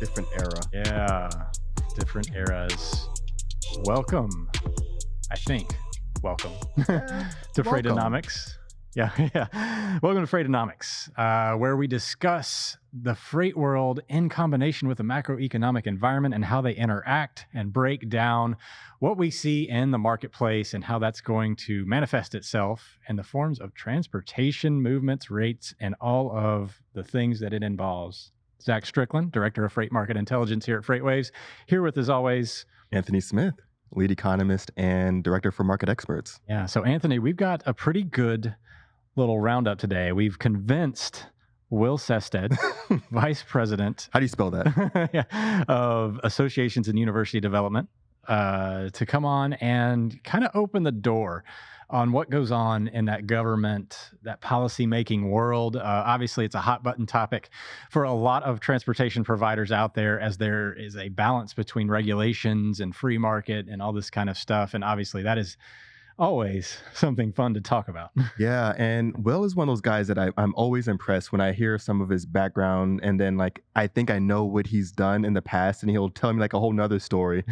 Different era. Yeah, different eras. Welcome, I think. Welcome to Welcome. Freightonomics. Yeah, yeah. Welcome to Freightonomics, where we discuss the freight world in combination with the macroeconomic environment and how they interact and break down what we see in the marketplace and how that's going to manifest itself in the forms of transportation, movements, rates, and all of the things that it involves. Zach Strickland, Director of Freight Market Intelligence here at FreightWaves, here with, as always, Anthony Smith, lead economist and director for market experts. Yeah. So, Anthony, we've got a pretty good little roundup today. We've convinced Will Sehestedt, Vice President How do you spell that? of Associations and University Development, to come on and kind of open the door on what goes on in that government, that policy-making world. Obviously, it's a hot button topic for a lot of transportation providers out there, as there is a balance between regulations and free market and all this kind of stuff. And obviously, that is always something fun to talk about. Yeah, and Will is one of those guys that I'm always impressed when I hear some of his background, and then I think I know what he's done in the past, and he'll tell me like a whole nother story.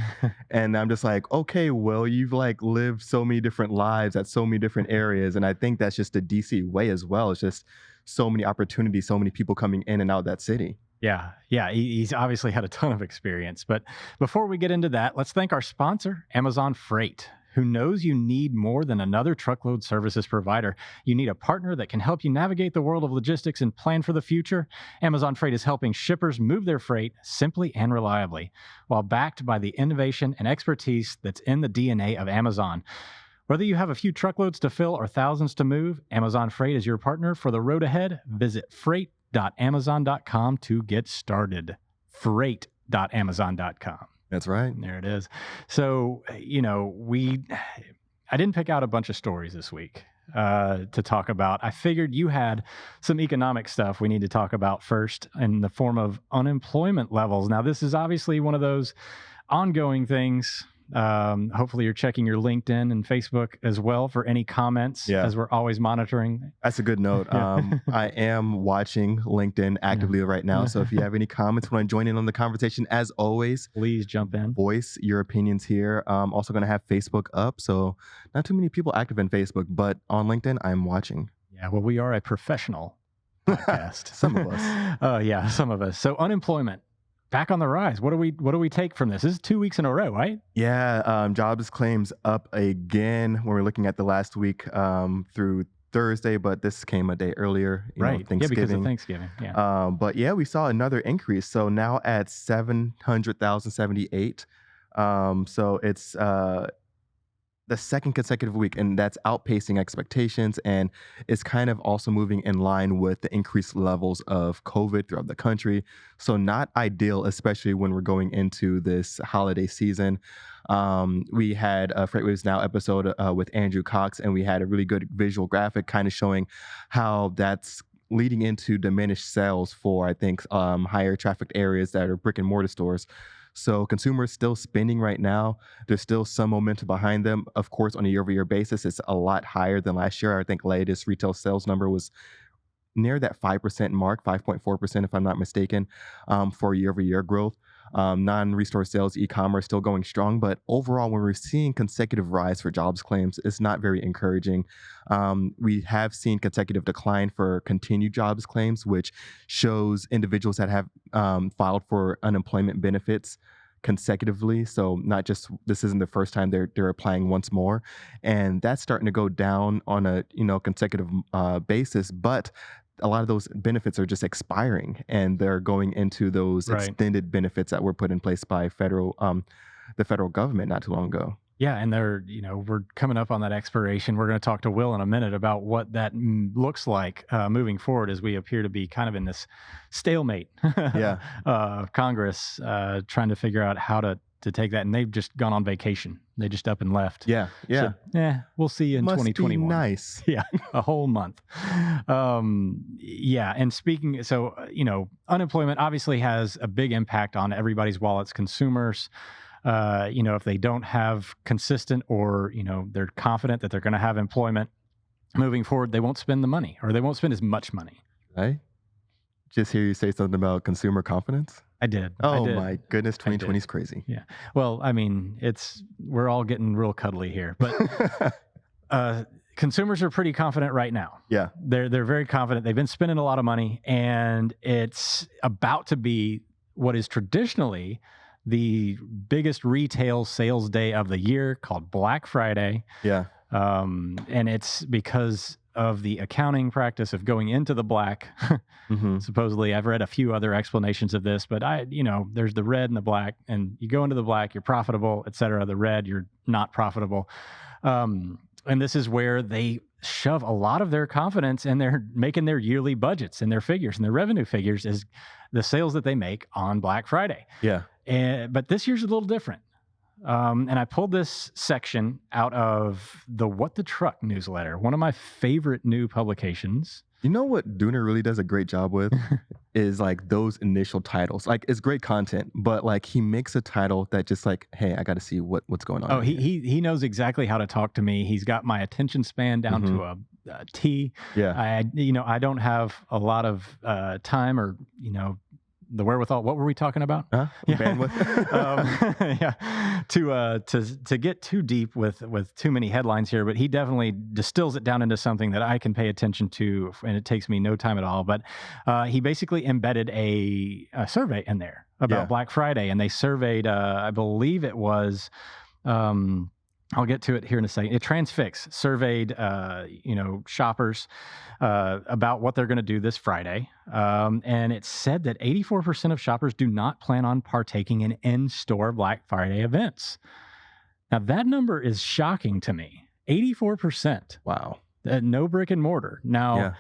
And I'm just like, okay, Will, you've lived so many different lives at so many different areas, and I think that's just the DC way as well. It's just so many opportunities, so many people coming in and out of that city. Yeah. He's obviously had a ton of experience. But before we get into that, let's thank our sponsor, Amazon Freight, who knows you need more than another truckload services provider. You need a partner that can help you navigate the world of logistics and plan for the future. Amazon Freight is helping shippers move their freight simply and reliably, while backed by the innovation and expertise that's in the DNA of Amazon. Whether you have a few truckloads to fill or thousands to move, Amazon Freight is your partner for the road ahead. Visit freight.amazon.com to get started. Freight.amazon.com. That's right. There it is. So, I didn't pick out a bunch of stories this week to talk about. I figured you had some economic stuff we need to talk about first in the form of unemployment levels. Now, this is obviously one of those ongoing things. Hopefully you're checking your LinkedIn and Facebook as well for any comments, as we're always monitoring. That's a good note. I am watching LinkedIn actively right now. So if you have any comments, want to join in on the conversation, as always, please jump in. Voice your opinions here. Also going to have Facebook up. So not too many people active in Facebook, but on LinkedIn, I'm watching. Yeah, well, we are a professional podcast. Some of us. Some of us. So unemployment. Back on the rise. What do we take from this? This is 2 weeks in a row, right? Yeah, jobs claims up again when we're looking at the last week through Thursday, but this came a day earlier, right? Thanksgiving. Yeah, because of Thanksgiving. Yeah. But yeah, we saw another increase. So now at 700,078. So it's the second consecutive week, and that's outpacing expectations, and it's kind of also moving in line with the increased levels of COVID throughout the country. So not ideal, especially when we're going into this holiday season. We had a FreightWaves Now episode with Andrew Cox, and we had a really good visual graphic kind of showing how that's leading into diminished sales for, I think, higher trafficked areas that are brick and mortar stores. So consumers still spending right now. There's still some momentum behind them. Of course, on a year-over-year basis, it's a lot higher than last year. I think latest retail sales number was near that 5% mark, 5.4% if I'm not mistaken, for year-over-year growth. Non-restore sales, e-commerce still going strong, but overall, when we're seeing consecutive rise for jobs claims, it's not very encouraging. We have seen consecutive decline for continued jobs claims, which shows individuals that have filed for unemployment benefits consecutively. So not just, this isn't the first time they're applying once more, and that's starting to go down on a consecutive basis, but a lot of those benefits are just expiring, and they're going into those extended benefits that were put in place by the federal government not too long ago. Yeah, and we're coming up on that expiration. We're going to talk to Will in a minute about what that looks like moving forward, as we appear to be kind of in this stalemate of Congress trying to figure out how to take that. And they've just gone on vacation. They just up and left. Yeah. So, we'll see you in 2021. Be nice. Yeah, a whole month. And speaking, unemployment obviously has a big impact on everybody's wallets, consumers. If they don't have consistent or, they're confident that they're going to have employment moving forward, they won't spend the money, or they won't spend as much money. Right. just hear you say something about consumer confidence. I did. I Oh did. my goodness, I 2020 did. is crazy. Yeah. Well, I mean, we're all getting real cuddly here, but uh, consumers are pretty confident right now. Yeah. They're very confident. They've been spending a lot of money, and it's about to be what is traditionally the biggest retail sales day of the year, called Black Friday. Yeah. And it's because of the accounting practice of going into the black. Hmm. Supposedly, I've read a few other explanations of this, but there's the red and the black, and you go into the black, you're profitable, et cetera. The red, you're not profitable. And this is where they shove a lot of their confidence, and they're making their yearly budgets and their figures and their revenue figures is the sales that they make on Black Friday. Yeah. But this year's a little different. And I pulled this section out of the What the Truck newsletter, one of my favorite new publications. You know what Dooner really does a great job with is like those initial titles. Like it's great content, but like he makes a title that just like, hey, I got to see what's going on. Oh, here. he knows exactly how to talk to me. He's got my attention span down to a T. Yeah. I don't have a lot of time or the wherewithal. What were we talking about? Bandwidth. Yeah, to get too deep with too many headlines here, but he definitely distills it down into something that I can pay attention to, and it takes me no time at all. But he basically embedded a survey in there about Black Friday, and they surveyed, I believe it was. I'll get to it here in a second. Transfix surveyed, shoppers about what they're going to do this Friday, and it said that 84% of shoppers do not plan on partaking in in-store Black Friday events. Now, that number is shocking to me. 84%. Wow. No brick and mortar. Now,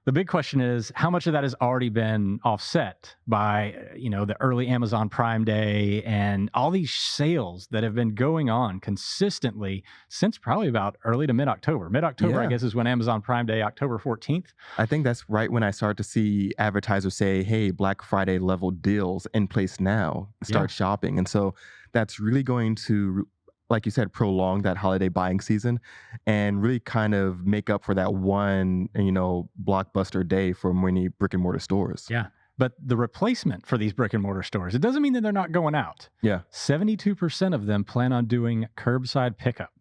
the big question is, how much of that has already been offset by, the early Amazon Prime Day and all these sales that have been going on consistently since probably about early to mid-October. Mid-October, I guess, is when Amazon Prime Day, October 14th. I think that's right when I start to see advertisers say, hey, Black Friday level deals in place now. Start shopping. And so that's really going to, like you said, prolong that holiday buying season and really kind of make up for that one, blockbuster day for many brick and mortar stores. Yeah. But the replacement for these brick and mortar stores, it doesn't mean that they're not going out. Yeah. 72% of them plan on doing curbside pickup.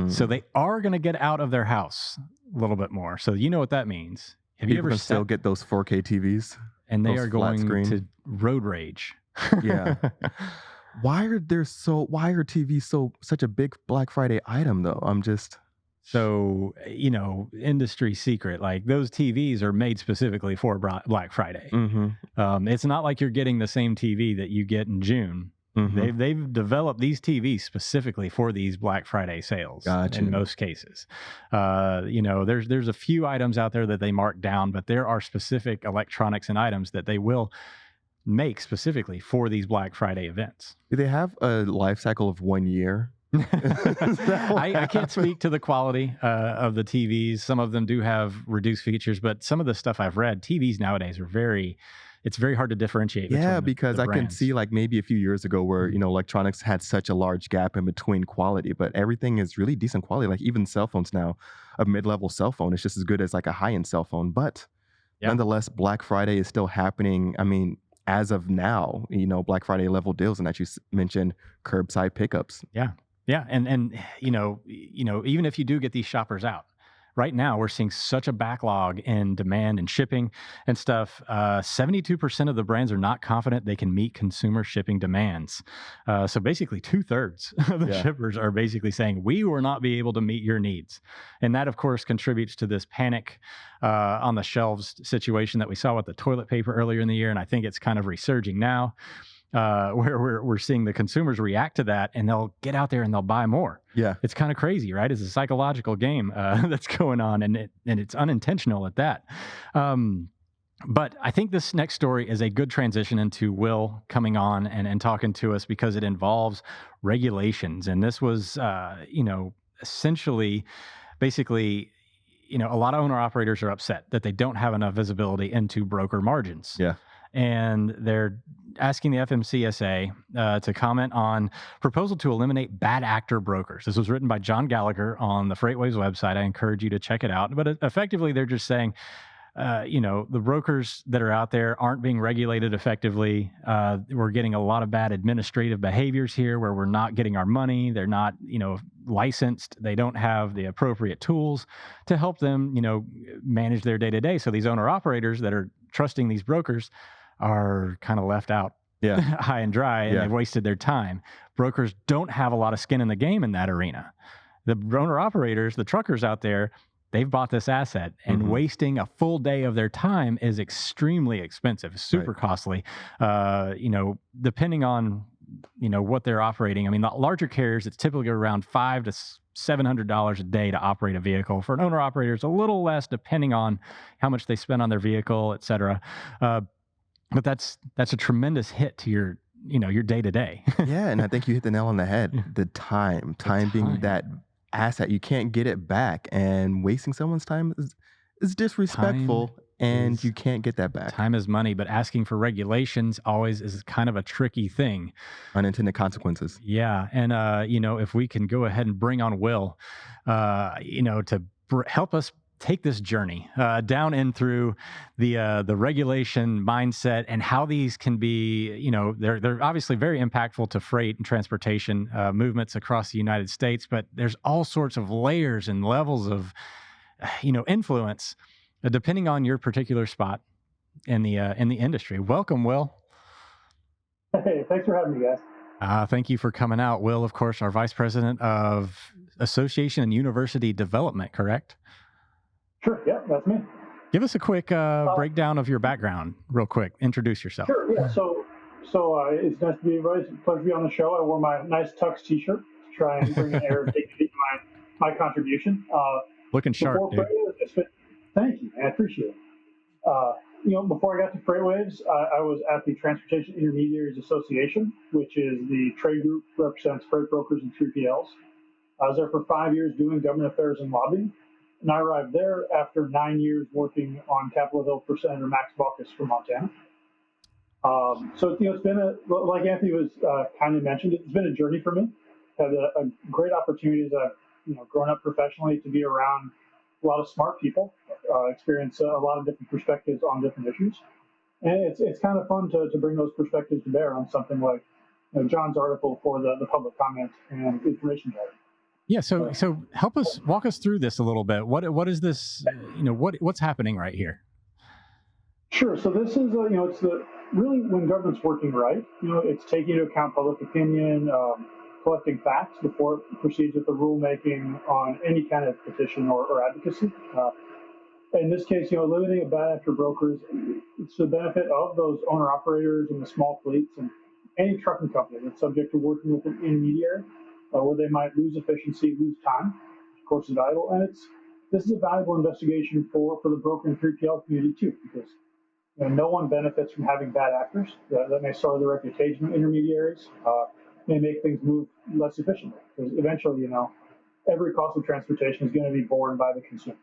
So they are going to get out of their house a little bit more. So you know what that means. Have you ever still get those 4K TVs? And they are going to road rage. Yeah. Why are TVs such a big Black Friday item though? So, industry secret, like those TVs are made specifically for Black Friday. It's not like you're getting the same TV that you get in June. They've developed these TVs specifically for these Black Friday sales. Gotcha. In most cases. There's a few items out there that they mark down, but there are specific electronics and items that they will make specifically for these Black Friday events. Do they have a life cycle of 1 year? I can't speak to the quality of the TVs. Some of them do have reduced features, but some of the stuff I've read, TVs nowadays are it's very hard to differentiate. Because the I can see like maybe a few years ago where, electronics had such a large gap in between quality, but everything is really decent quality. Like even cell phones now, a mid-level cell phone is just as good as like a high-end cell phone. But nonetheless, Black Friday is still happening. I mean, as of now, Black Friday level deals, and that you mentioned curbside pickups. Yeah. And even if you do get these shoppers out, right now we're seeing such a backlog in demand and shipping and stuff. 72% of the brands are not confident they can meet consumer shipping demands. So basically 2/3 of the shippers are basically saying, we will not be able to meet your needs. And that, of course, contributes to this panic on the shelves situation that we saw with the toilet paper earlier in the year. And I think it's kind of resurging now. Where we're seeing the consumers react to that, and they'll get out there and they'll buy more. Yeah, it's kind of crazy, right? It's a psychological game that's going on, and it's unintentional at that. But I think this next story is a good transition into Will coming on and talking to us, because it involves regulations, and this was essentially, basically, a lot of owner operators are upset that they don't have enough visibility into broker margins. Yeah. And they're asking the FMCSA to comment on proposal to eliminate bad actor brokers. This was written by John Gallagher on the FreightWaves website. I encourage you to check it out. But effectively, they're just saying, the brokers that are out there aren't being regulated effectively. We're getting a lot of bad administrative behaviors here where we're not getting our money. They're not, licensed. They don't have the appropriate tools to help them, manage their day to day. So these owner operators that are trusting these brokers are kind of left out Yeah. high and dry, and Yeah. they've wasted their time. Brokers don't have a lot of skin in the game in that arena. The owner operators, the truckers out there, they've bought this asset, and Mhm. wasting a full day of their time is extremely expensive, Right. super costly. Depending on what they're operating. I mean, the larger carriers, it's typically around $500 to $700 a day to operate a vehicle. For an owner operator, it's a little less, depending on how much they spend on their vehicle, et cetera. Uh, but that's a tremendous hit to your day to day. Yeah, and I think you hit the nail on the head. The time, The time being that time. asset, you can't get it back, and wasting someone's time is Time disrespectful, and is you can't get that back. time is money, but asking for regulations always is kind of a tricky thing. Unintended consequences. Yeah, and if we can go ahead and bring on Will, to help us take this journey down in through the regulation mindset and how these can be, they're obviously very impactful to freight and transportation movements across the United States, but there's all sorts of layers and levels of influence depending on your particular spot in the industry. Welcome, Will. Hey, thanks for having me, guys. Thank you for coming out. Will, of course, our Vice President of Association and University Development, correct? Sure, yeah, that's me. Give us a quick Uh, breakdown of your background, real quick. Introduce yourself. sure, yeah. So it's nice to be everybody. It's a pleasure to be on the show. I wore my nice tux T-shirt to try and bring an air of dignity to my contribution. Looking sharp, Before dude. FreightWaves, thank you, man. I appreciate it. Before I got to FreightWaves, I was at the Transportation Intermediaries Association, which is the trade group represents freight brokers and 3PLs. I was there for 5 years doing government affairs and lobbying. And I arrived there after 9 years working on Capitol Hill for Senator Max Baucus from Montana. So it's been like Anthony was kind of mentioned, it's been a journey for me. Had a great opportunity as I've grown up professionally to be around a lot of smart people, experience a lot of different perspectives on different issues, and it's kind of fun to bring those perspectives to bear on something like John's article for the public comment and information gathering. Yeah. So walk us through this a little bit. What is this? What's happening right here? Sure. So this is, it's the really when government's working right, it's taking into account public opinion, collecting facts before it proceeds with the rulemaking on any kind of petition or advocacy. In this case, limiting a bad actor brokers, it's the benefit of those owner operators and the small fleets and any trucking company that's subject to working with an intermediary, where they might lose efficiency, lose time. Of course, is valuable, and this is a valuable investigation for the broker and 3PL community too, because no one benefits from having bad actors that may soil the reputation of intermediaries, may make things move less efficiently. Because eventually, every cost of transportation is going to be borne by the consumer.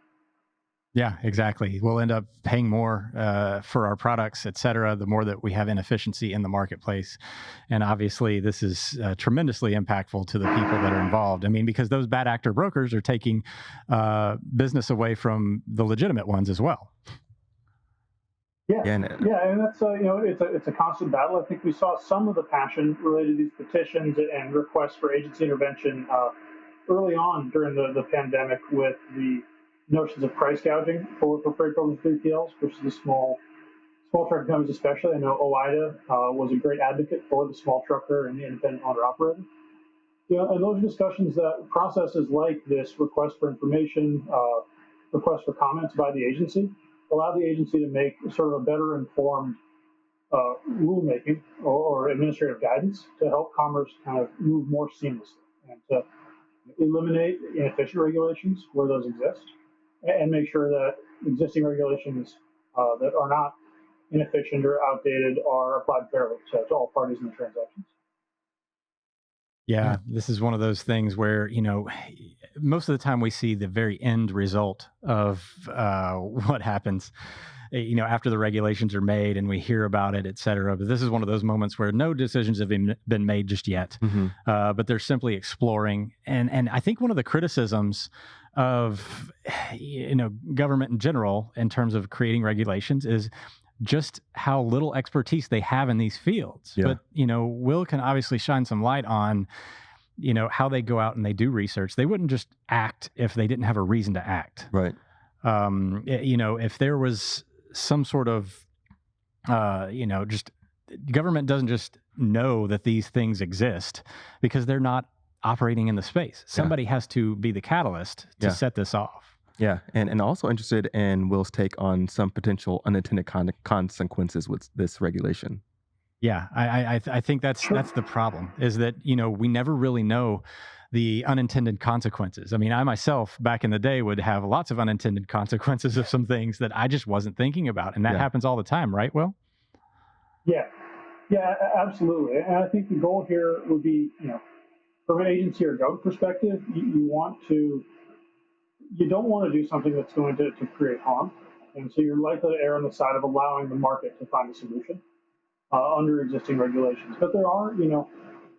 Yeah, exactly. We'll end up paying more for our products, et cetera, the more that we have inefficiency in the marketplace. And obviously, this is tremendously impactful to the people that are involved. I mean, because those bad actor brokers are taking business away from the legitimate ones as well. Yeah, Yeah, yeah, and that's it's a constant battle. I think we saw some of the passion related to these petitions and requests for agency intervention early on during the pandemic with the notions of price gouging for freight brokers and 3PLs versus the small truck companies especially. I know OIDA was a great advocate for the small trucker and the independent owner operator. And those are discussions that processes like this request for information, request for comments by the agency, allow the agency to make sort of a better informed rulemaking or administrative guidance to help commerce kind of move more seamlessly and to eliminate inefficient regulations where those exist and make sure that existing regulations that are not inefficient or outdated are applied fairly to all parties in the transactions. Yeah, this is one of those things where, most of the time we see the very end result of what happens. after the regulations are made and we hear about it, et cetera. But this is one of those moments where no decisions have been made just yet, Hmm. but they're simply exploring. And I think one of the criticisms of government in general in terms of creating regulations is just how little expertise they have in these fields. Yeah. But Will can obviously shine some light on how they go out and they do research. They wouldn't just act if they didn't have a reason to act. Right. If there was some sort of just government doesn't just know that these things exist because they're not operating in the space. Somebody has to be the catalyst to Yeah. set this off. Yeah, and also interested in Will's take on some potential unintended consequences with this regulation. Yeah, I think that's the problem, is that we never really know the unintended consequences. I mean, I myself back in the day would have lots of unintended consequences of some things that I just wasn't thinking about, and that Yeah. happens all the time, right? Will? Yeah, yeah, absolutely. And I think the goal here would be, from an agency or government perspective, you don't want to do something that's going to create harm. And so you're likely to err on the side of allowing the market to find a solution under existing regulations. But there are,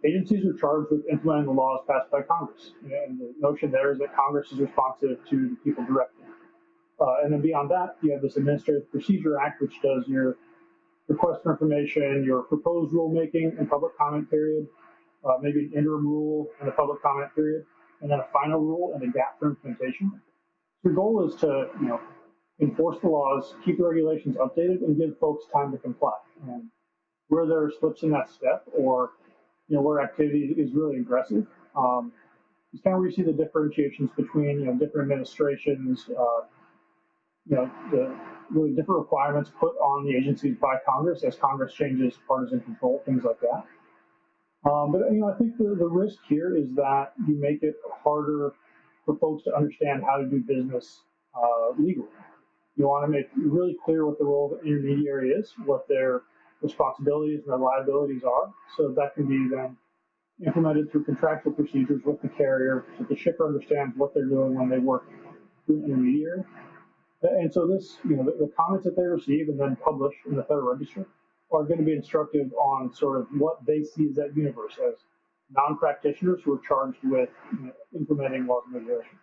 agencies are charged with implementing the laws passed by Congress. And the notion there is that Congress is responsive to the people directly. And then beyond that, you have this Administrative Procedure Act, which does your request for information, your proposed rulemaking and public comment period, maybe an interim rule and a public comment period, and then a final rule and a gap for implementation. Your goal is to, enforce the laws, keep the regulations updated, and give folks time to comply. And where there are slips in that step, or where activity is really aggressive, is kind of where you see the differentiations between different administrations, the really different requirements put on the agencies by Congress as Congress changes partisan control, things like that. But I think the risk here is that you make it harder for folks to understand how to do business legally. You want to make really clear what the role of an intermediary is, what their responsibilities and their liabilities are, so that can be then implemented through contractual procedures with the carrier, so the shipper understands what they're doing when they work through an intermediary. And so this, the comments that they receive and then publish in the Federal Register are going to be instructive on sort of what they see as that universe as non-practitioners who are charged with implementing laws and regulations.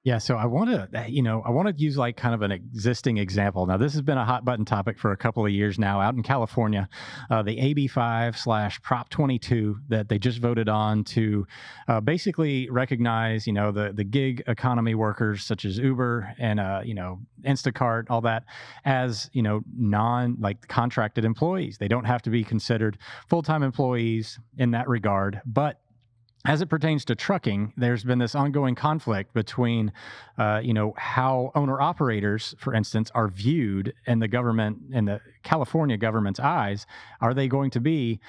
Yeah, so I want to use like kind of an existing example. Now, this has been a hot button topic for a couple of years now out in California. The AB5/Prop 22 that they just voted on to basically recognize, the gig economy workers such as Uber and Instacart, all that, as like contracted employees. They don't have to be considered full-time employees in that regard, but as it pertains to trucking, there's been this ongoing conflict between, how owner-operators, for instance, are viewed in the government, in the California government's eyes. Are they going to be,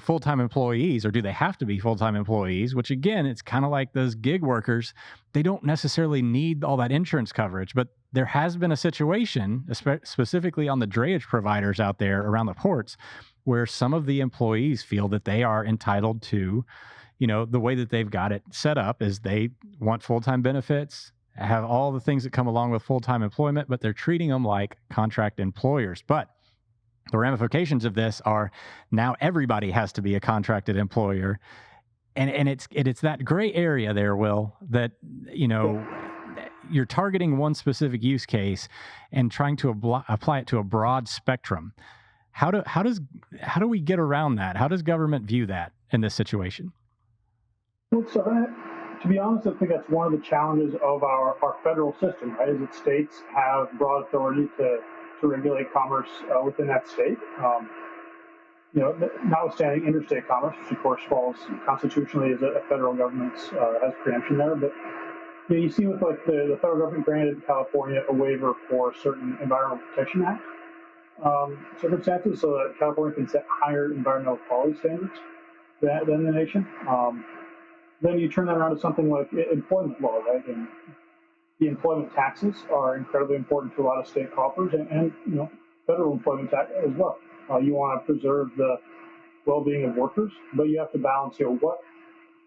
full-time employees, or do they have to be full-time employees? Which, again, it's kind of like those gig workers. They don't necessarily need all that insurance coverage, but there has been a situation, specifically on the drayage providers out there around the ports, where some of the employees feel that they are entitled to, the way that they've got it set up is they want full-time benefits, have all the things that come along with full-time employment, but they're treating them like contract employers. But the ramifications of this are now everybody has to be a contracted employer. And it's that gray area there, Will, that, you're targeting one specific use case and trying to apply it to a broad spectrum. How do we get around that? How does government view that in this situation? Well, so to be honest, I think that's one of the challenges of our federal system, right? Is that states have broad authority to regulate commerce within that state. Notwithstanding interstate commerce, which of course falls constitutionally as a federal government has preemption there. But you see with like the federal government granted California a waiver for certain Environmental Protection Act circumstances, so that California can set higher environmental quality standards than the nation. Then you turn that around to something like employment law, right? And the employment taxes are incredibly important to a lot of state coffers, and federal employment tax as well. You want to preserve the well-being of workers, but you have to balance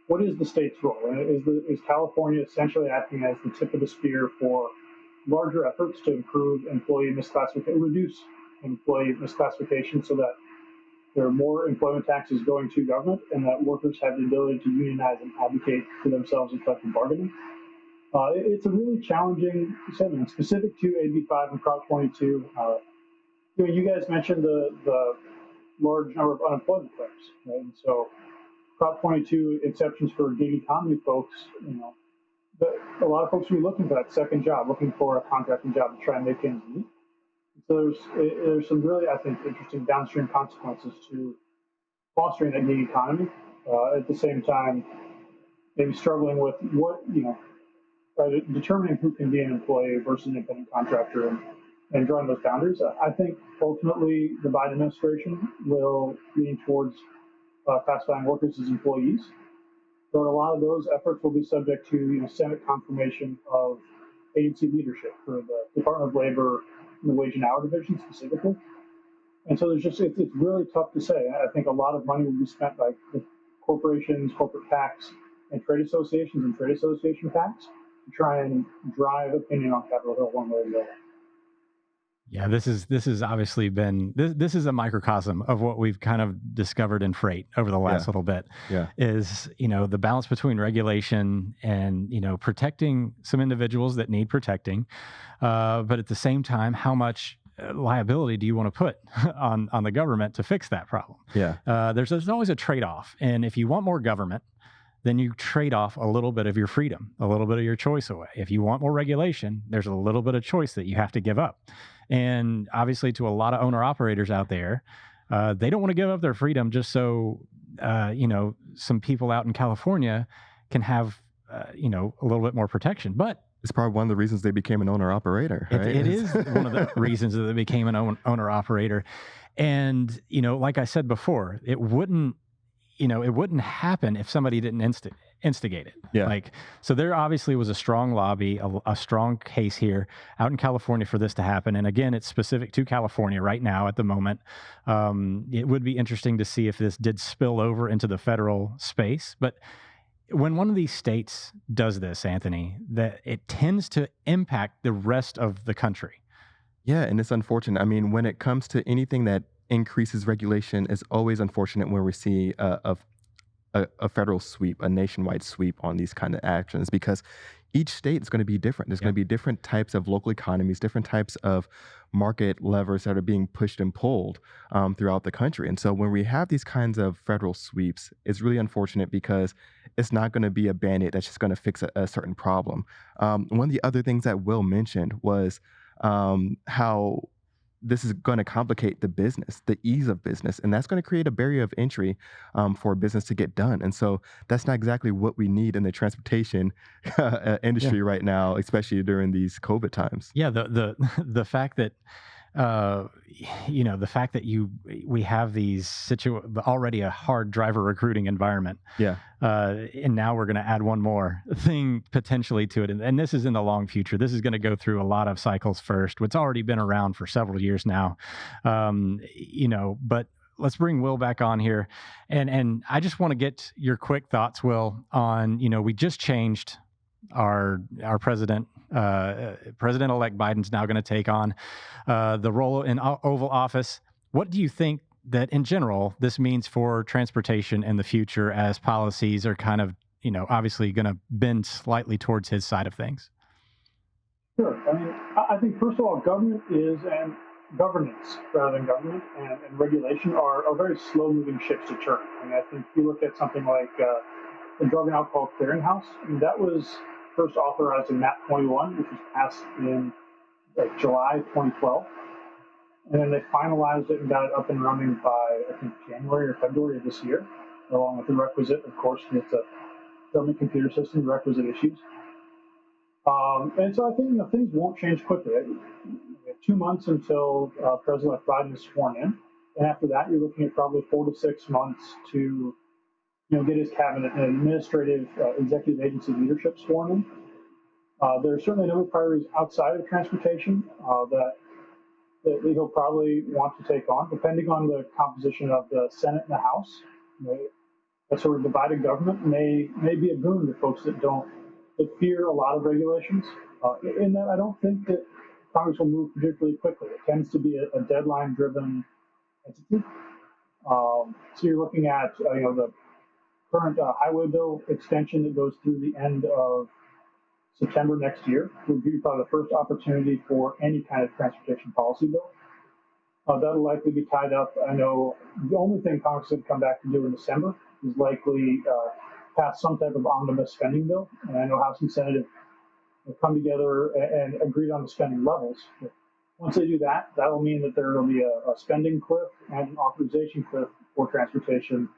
what is the state's role? And is California essentially acting as the tip of the spear for larger efforts to improve employee misclassification, reduce employee misclassification so that there are more employment taxes going to government and that workers have the ability to unionize and advocate for themselves in collective bargaining. It's a really challenging segment specific to AB5 and Prop 22. You guys mentioned the large number of unemployment claims, right? And so Prop 22 exceptions for gig economy folks, but a lot of folks will be looking for that second job, looking for a contracting job to try and make ends meet. So there's some really, I think, interesting downstream consequences to fostering that gig economy. At the same time, maybe struggling with determining who can be an employee versus an independent contractor and drawing those boundaries. I think ultimately the Biden administration will lean towards classifying workers as employees, but a lot of those efforts will be subject to Senate confirmation of agency leadership for the Department of Labor and the Wage and Hour Division specifically. And so it's really tough to say. I think a lot of money will be spent by corporations, corporate PACs, and trade associations and trade association PACs to try and drive opinion on Capitol Hill one way or the other. Yeah, this has obviously been this is a microcosm of what we've kind of discovered in freight over the last little bit. Yeah. Is the balance between regulation and protecting some individuals that need protecting, but at the same time, how much liability do you want to put on the government to fix that problem? Yeah. There's always a trade-off, and if you want more government, then you trade off a little bit of your freedom, a little bit of your choice away. If you want more regulation, there's a little bit of choice that you have to give up. And obviously, to a lot of owner operators out there, they don't want to give up their freedom just so, some people out in California can have, a little bit more protection. But it's probably one of the reasons they became an owner operator, right? It is one of the reasons that they became an owner operator. And, like I said before, it wouldn't happen if somebody didn't instigate it. Yeah. So there obviously was a strong lobby, a strong case here out in California for this to happen. And again, it's specific to California right now at the moment. It would be interesting to see if this did spill over into the federal space. But when one of these states does this, Anthony, that it tends to impact the rest of the country. Yeah, and it's unfortunate. I mean, when it comes to anything that increases regulation, it's always unfortunate when we see a federal sweep, a nationwide sweep on these kind of actions, because each state is going to be different. There's going to be different types of local economies, different types of market levers that are being pushed and pulled throughout the country. And so when we have these kinds of federal sweeps, it's really unfortunate because it's not going to be a Band-Aid that's just going to fix a certain problem. One of the other things that Will mentioned was how this is going to complicate the business, the ease of business, and that's going to create a barrier of entry for business to get done. And so that's not exactly what we need in the transportation industry right now, especially during these COVID times. Yeah, the fact that the fact that we have these already a hard driver recruiting environment. Yeah. And now we're going to add one more thing potentially to it. And this is in the long future. This is going to go through a lot of cycles first. It's already been around for several years now. But let's bring Will back on here. And I just want to get your quick thoughts, Will, on, we just changed our president. President-elect Biden's now going to take on the role in Oval Office. What do you think that, in general, this means for transportation in the future as policies are kind of, obviously going to bend slightly towards his side of things? Sure. I mean, I think, first of all, government is, and governance rather than government and regulation are very slow-moving ships to turn. I mean, I think if you look at something like the Drug and Alcohol Clearinghouse, that was first authorized in MAP 21, which was passed in July 2012. And then they finalized it and got it up and running by, I think, January or February of this year, along with the requisite, of course, it's a government computer system, requisite issues. And so I think things won't change quickly. We have 2 months until President Biden is sworn in. And after that, you're looking at probably 4 to 6 months to get his cabinet and administrative executive agency leadership sworn in. There are certainly a number of priorities outside of transportation that he'll probably want to take on, depending on the composition of the Senate and the House. That sort of divided government may be a boon to folks that don't fear a lot of regulations. In that, I don't think that Congress will move particularly quickly. It tends to be a deadline-driven entity. So you're looking at the current highway bill extension that goes through the end of September next year would be probably the first opportunity for any kind of transportation policy bill. That'll likely be tied up. I know the only thing Congress would come back to do in December is likely pass some type of omnibus spending bill. And I know House and Senate have come together and agreed on the spending levels. But once they do that, that'll mean that there will be a spending cliff and an authorization cliff for transportation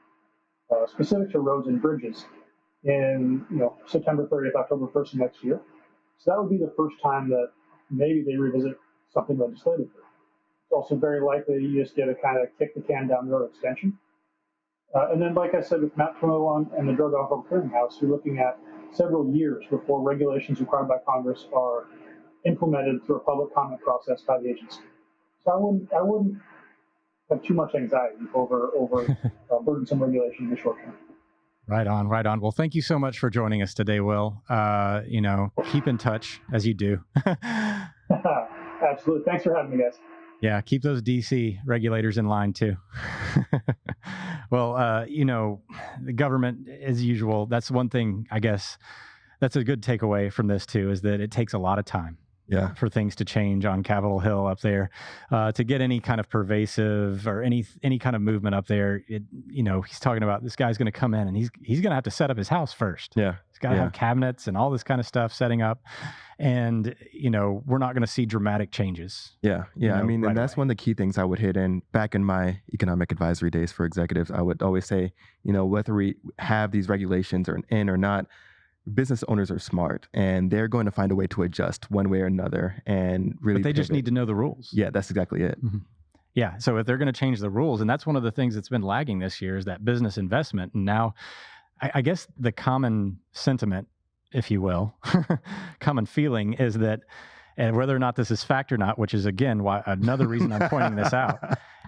specific to roads and bridges in September 30th, October 1st of next year. So that would be the first time that maybe they revisit something legislatively. It's also very likely you just get a kind of kick the can down the road extension. And then, like I said, with Matt Tremolo and the Drug Alcohol Clearinghouse, you're looking at several years before regulations required by Congress are implemented through a public comment process by the agency. So I wouldn't have too much anxiety over burdensome regulation in the short term. Right on, right on. Well, thank you so much for joining us today, Will. Keep in touch as you do. Absolutely. Thanks for having me, guys. Yeah, keep those DC regulators in line too. Well, the government, as usual, that's one thing, I guess, that's a good takeaway from this too, is that it takes a lot of time. Yeah. For things to change on Capitol Hill up there, to get any kind of pervasive or any kind of movement up there. He's talking about this guy's going to come in and he's going to have to set up his house first. Yeah. He's got to have cabinets and all this kind of stuff setting up. And, we're not going to see dramatic changes. Yeah. Yeah. Right and that's one of the key things I would hit in back in my economic advisory days for executives. I would always say, whether we have these regulations or not, business owners are smart and they're going to find a way to adjust one way or another and really. But they just need to know the rules. Yeah, that's exactly it. Mm-hmm. Yeah. So if they're going to change the rules, and that's one of the things that's been lagging this year is that business investment. And now I guess the common sentiment, if you will, common feeling is that, and whether or not this is fact or not, which is again, why another reason I'm pointing this out,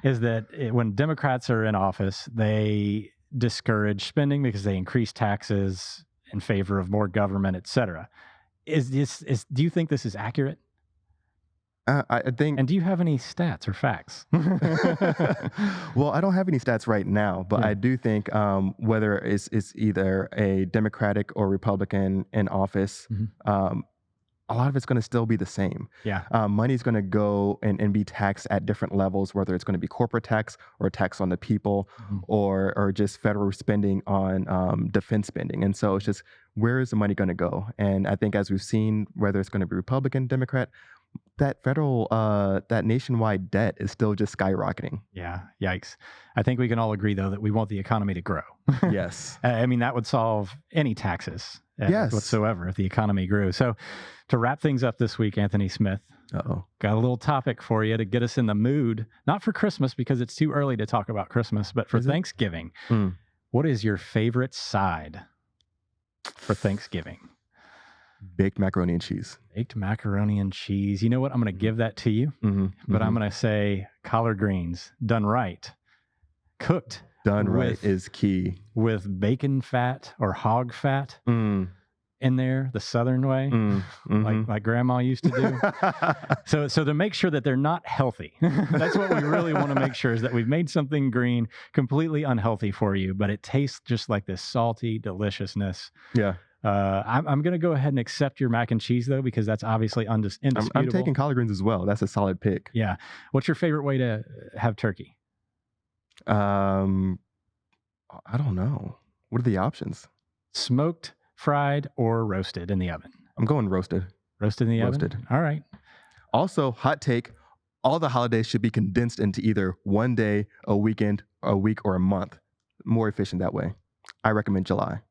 is that when Democrats are in office, they discourage spending because they increase taxes in favor of more government, et cetera. Do you think this is accurate? I think. And do you have any stats or facts? Well, I don't have any stats right now, but I do think whether it's either a Democratic or Republican in office, a lot of it's going to still be the same. Yeah. Money's going to go and be taxed at different levels, whether it's going to be corporate tax or tax on the people, or just federal spending on defense spending. And so it's just, where is the money going to go? And I think as we've seen, whether it's going to be Republican, Democrat, that federal, that nationwide debt is still just skyrocketing. Yeah. Yikes. I think we can all agree, though, that we want the economy to grow. Yes. I mean, that would solve any taxes yes. whatsoever if the economy grew. So to wrap things up this week, Anthony Smith, got a little topic for you to get us in the mood, not for Christmas because it's too early to talk about Christmas, but for Thanksgiving. What is your favorite side for Thanksgiving? Baked macaroni and cheese. Baked macaroni and cheese. You know what? I'm going to give that to you, but I'm going to say collard greens done right, cooked. Done right is key. With bacon fat or hog fat in there, the Southern way, like Grandma used to do. So to make sure that they're not healthy, that's what we really want to make sure, is that we've made something green completely unhealthy for you, but it tastes just like this salty deliciousness. Yeah. I'm going to go ahead and accept your mac and cheese, though, because that's obviously indisputable. I'm taking collard greens as well. That's a solid pick. Yeah. What's your favorite way to have turkey? I don't know. What are the options? Smoked, fried, or roasted in the oven? I'm going roasted. Roasted in the oven? All right. Also, hot take, all the holidays should be condensed into either one day, a weekend, a week, or a month. More efficient that way. I recommend July.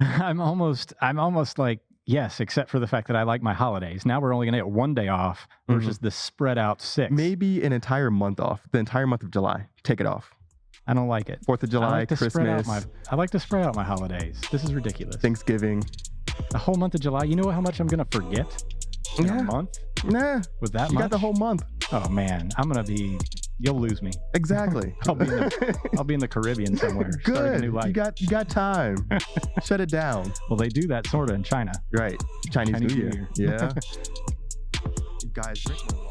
I'm almost like, yes, except for the fact that I like my holidays. Now we're only going to get one day off versus the spread out 6. Maybe an entire month off, the entire month of July. Take it off. I don't like it. 4th of July, Christmas. I like to spread out my holidays. This is ridiculous. Thanksgiving. The whole month of July. You know how much I'm going to forget in a month? Nah. With that you much? got the whole month. Oh man, you'll lose me. Exactly. I'll be in the Caribbean somewhere. Starting a Good. new life. You got time. Shut it down. Well, they do that sort of in China. Right. Chinese New New Year. Year. Yeah. You guys drink more.